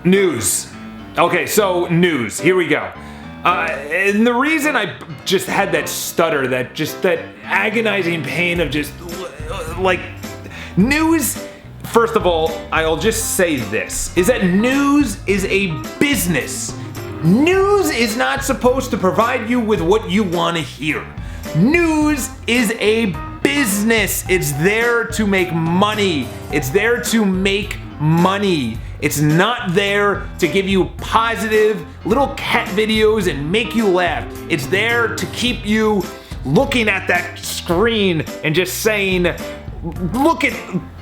News. Okay, so news. Here we go. And the reason I just had that stutter, that agonizing pain of just like news. First of all, I'll just say this, is that news is a business. News is not supposed to provide you with what you want to hear. News is a business. It's there to make money. It's there to make money. It's not there to give you positive little cat videos and make you laugh. It's there to keep you looking at that screen and just saying, look at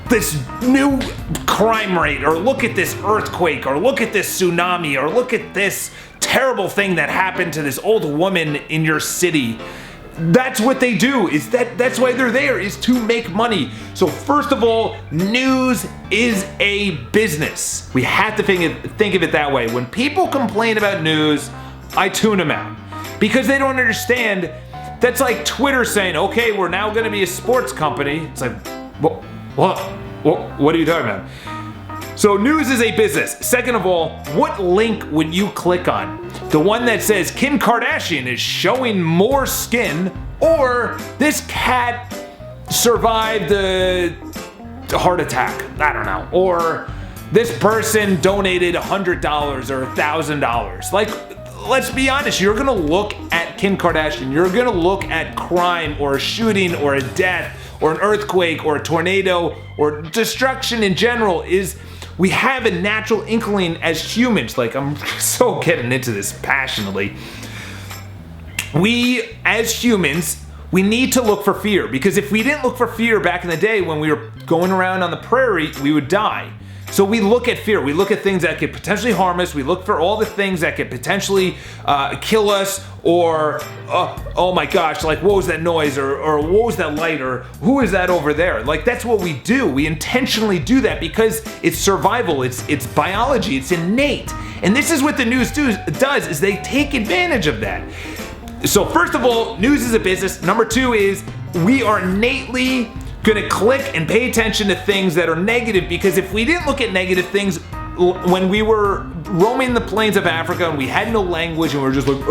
this new crime rate, or look at this earthquake, or look at this tsunami, or look at this terrible thing that happened to this old woman in your city. That's what they do. That's why they're there, is to make money. So first of all, news is a business. We have to think of it that way. When people complain about news, I tune them out, because they don't understand. That's like Twitter saying, okay, we're now going to be a sports company. It's like, what are you talking about? So news is a business. Second of all, what link would you click on? The one that says Kim Kardashian is showing more skin, or this cat survived a heart attack, I don't know, or this person donated $100 or $1,000. Like, let's be honest, you're gonna look at Kim Kardashian, you're gonna look at crime or a shooting or a death or an earthquake or a tornado or destruction in general. We have a natural inkling as humans, like I'm so getting into this passionately. We, as humans, we need to look for fear, because if we didn't look for fear back in the day when we were going around on the prairie, we would die. So we look at fear, we look at things that could potentially harm us, we look for all the things that could potentially kill us, or oh my gosh, like what was that noise, or what was that light, or who is that over there? Like that's what we do. We intentionally do that because it's survival, it's biology, it's innate. And this is what the news does, is they take advantage of that. So first of all, news is a business. Number two is we are innately gonna click and pay attention to things that are negative, because if we didn't look at negative things when we were roaming the plains of Africa and we had no language and we were just like,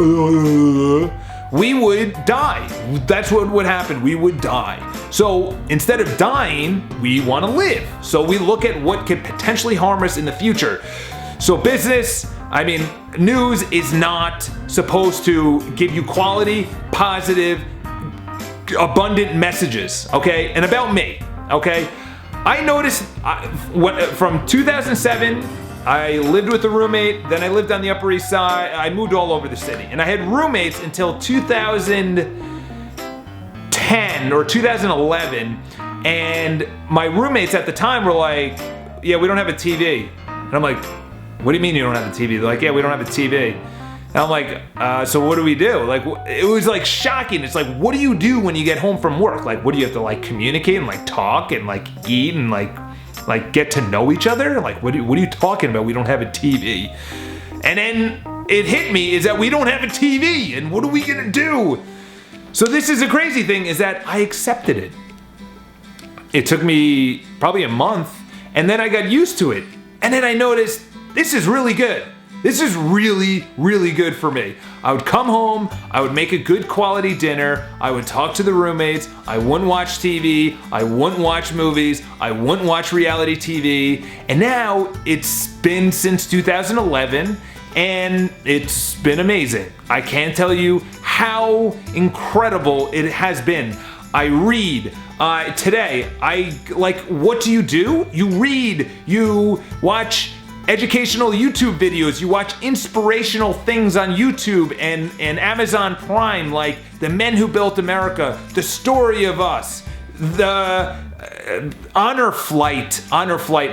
we would die. That's what would happen. We would die. So instead of dying, we want to live. So we look at what could potentially harm us in the future. So business, news is not supposed to give you quality, positive, abundant messages, okay? And about me, okay? I noticed from 2007, I lived with a roommate, then I lived on the Upper East Side, I moved all over the city. And I had roommates until 2010 or 2011, and my roommates at the time were like, yeah, we don't have a TV. And I'm like, what do you mean you don't have a TV? They're like, yeah, we don't have a TV. And I'm like, so what do we do? Like, it was like shocking. It's like, what do you do when you get home from work? Like, what do you have to like communicate and like talk and like eat and like get to know each other? Like, what are you talking about? We don't have a TV. And then it hit me is that we don't have a TV, and what are we gonna do? So this is a crazy thing, is that I accepted it. It took me probably a month, and then I got used to it. And then I noticed, this is really good. This is really, really good for me. I would come home, I would make a good quality dinner, I would talk to the roommates, I wouldn't watch TV, I wouldn't watch movies, I wouldn't watch reality TV, and now it's been since 2011, and it's been amazing. I can't tell you how incredible it has been. I read. Today, what do? You read, you watch educational YouTube videos, you watch inspirational things on YouTube and Amazon Prime, like The Men Who Built America, The Story of Us, the Honor Flight. Honor Flight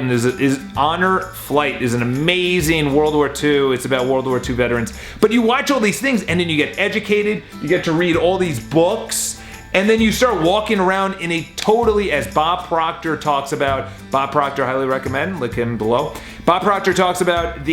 is an amazing World War II. It's about World War II veterans. But you watch all these things and then you get educated, you get to read all these books, and then you start walking around in a totally, as Bob Proctor talks about, Bob Proctor, highly recommend, link him below. Bob Proctor talks about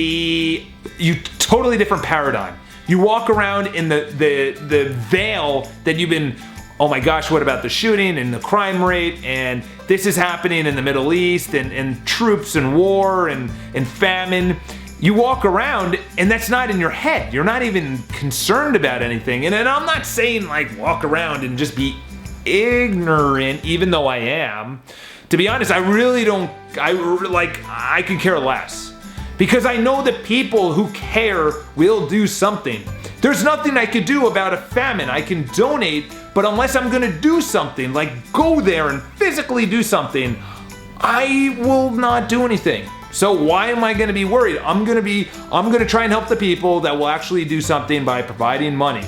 totally different paradigm. You walk around in the veil that you've been, oh my gosh, what about the shooting and the crime rate, and this is happening in the Middle East, and troops and war and famine. you walk around and that's not in your head. You're not even concerned about anything. And I'm not saying like walk around and just be ignorant, even though I am. To be honest, I really don't, I could care less. Because I know that people who care will do something. There's nothing I could do about a famine. I can donate, but unless I'm gonna do something, like go there and physically do something, I will not do anything. So why am I gonna be worried? I'm gonna try and help the people that will actually do something by providing money.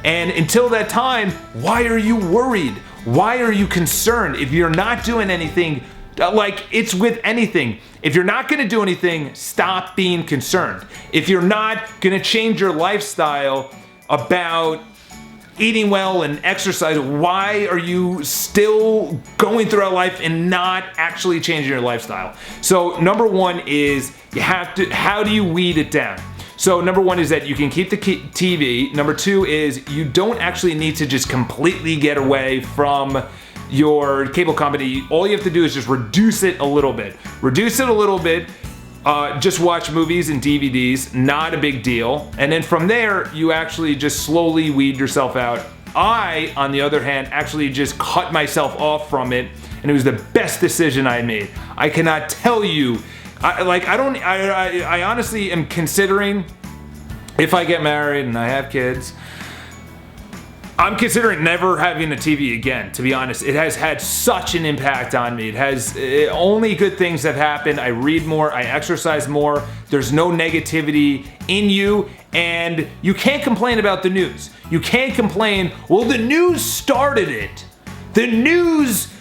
And until that time, why are you worried? Why are you concerned? If you're not doing anything, like it's with anything. If you're not gonna do anything, stop being concerned. If you're not gonna change your lifestyle about eating well and exercise, why are you still going throughout life and not actually changing your lifestyle? So number one is how do you weed it down? So number one is that you can keep the TV. Number two is you don't actually need to just completely get away from your cable company. All you have to do is just reduce it a little bit. Reduce it a little bit. Just watch movies and DVDs, not a big deal. And then from there, you actually just slowly weed yourself out. I, on the other hand, actually just cut myself off from it, and it was the best decision I made. I cannot tell you, I honestly am considering, if I get married and I have kids, I'm considering never having a TV again, to be honest. It has had such an impact on me. Only good things have happened. I read more, I exercise more, there's no negativity in you, and you can't complain about the news. You can't complain, well, the news started it. The news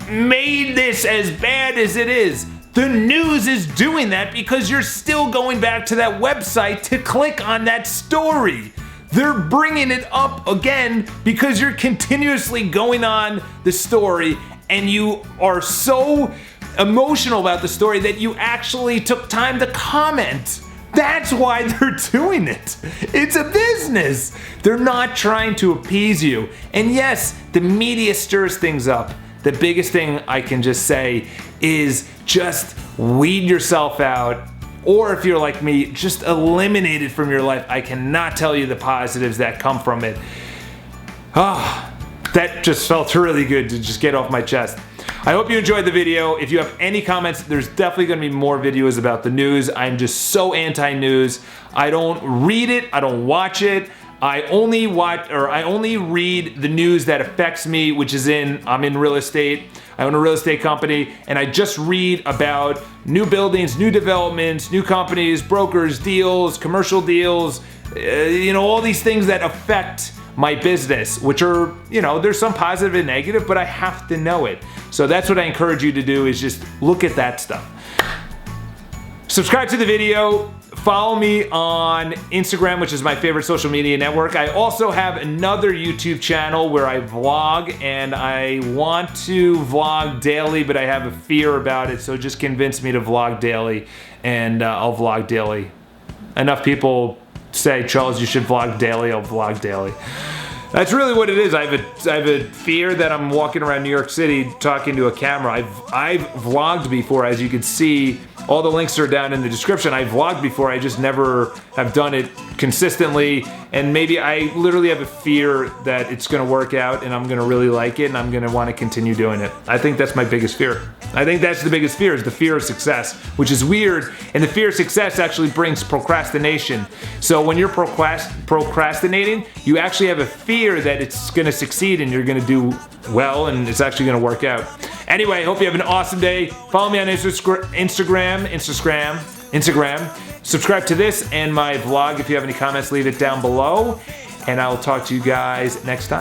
made this as bad as it is. The news is doing that because you're still going back to that website to click on that story. They're bringing it up again because you're continuously going on the story and you are so emotional about the story that you actually took time to comment. That's why they're doing it. It's a business. They're not trying to appease you. And yes, the media stirs things up. The biggest thing I can just say is just weed yourself out. Or if you're like me, just eliminate it from your life. I cannot tell you the positives that come from it. That just felt really good to just get off my chest. I hope you enjoyed the video. If you have any comments, there's definitely gonna be more videos about the news. I'm just so anti-news. I don't read it, I don't watch it. I only read the news that affects me, which is I'm in real estate. I own a real estate company, and I just read about new buildings, new developments, new companies, brokers, deals, commercial deals, all these things that affect my business, which are, there's some positive and negative, but I have to know it. So that's what I encourage you to do, is just look at that stuff. Subscribe to the video. Follow me on Instagram, which is my favorite social media network. I also have another YouTube channel where I vlog, and I want to vlog daily, but I have a fear about it, so just convince me to vlog daily, and I'll vlog daily. Enough people say, Charles, you should vlog daily, I'll vlog daily. That's really what it is. I have a fear that I'm walking around New York City talking to a camera. I've vlogged before, as you can see. All the links are down in the description. I vlogged before, I just never have done it consistently, and maybe I literally have a fear that it's gonna work out and I'm gonna really like it and I'm gonna wanna continue doing it. I think that's my biggest fear. I think that's the biggest fear, is the fear of success, which is weird, and the fear of success actually brings procrastination. So when you're procrastinating, you actually have a fear that it's gonna succeed and you're gonna do well and it's actually gonna work out. Anyway, hope you have an awesome day. Follow me on Instagram. Subscribe to this and my vlog. If you have any comments, leave it down below. And I will talk to you guys next time.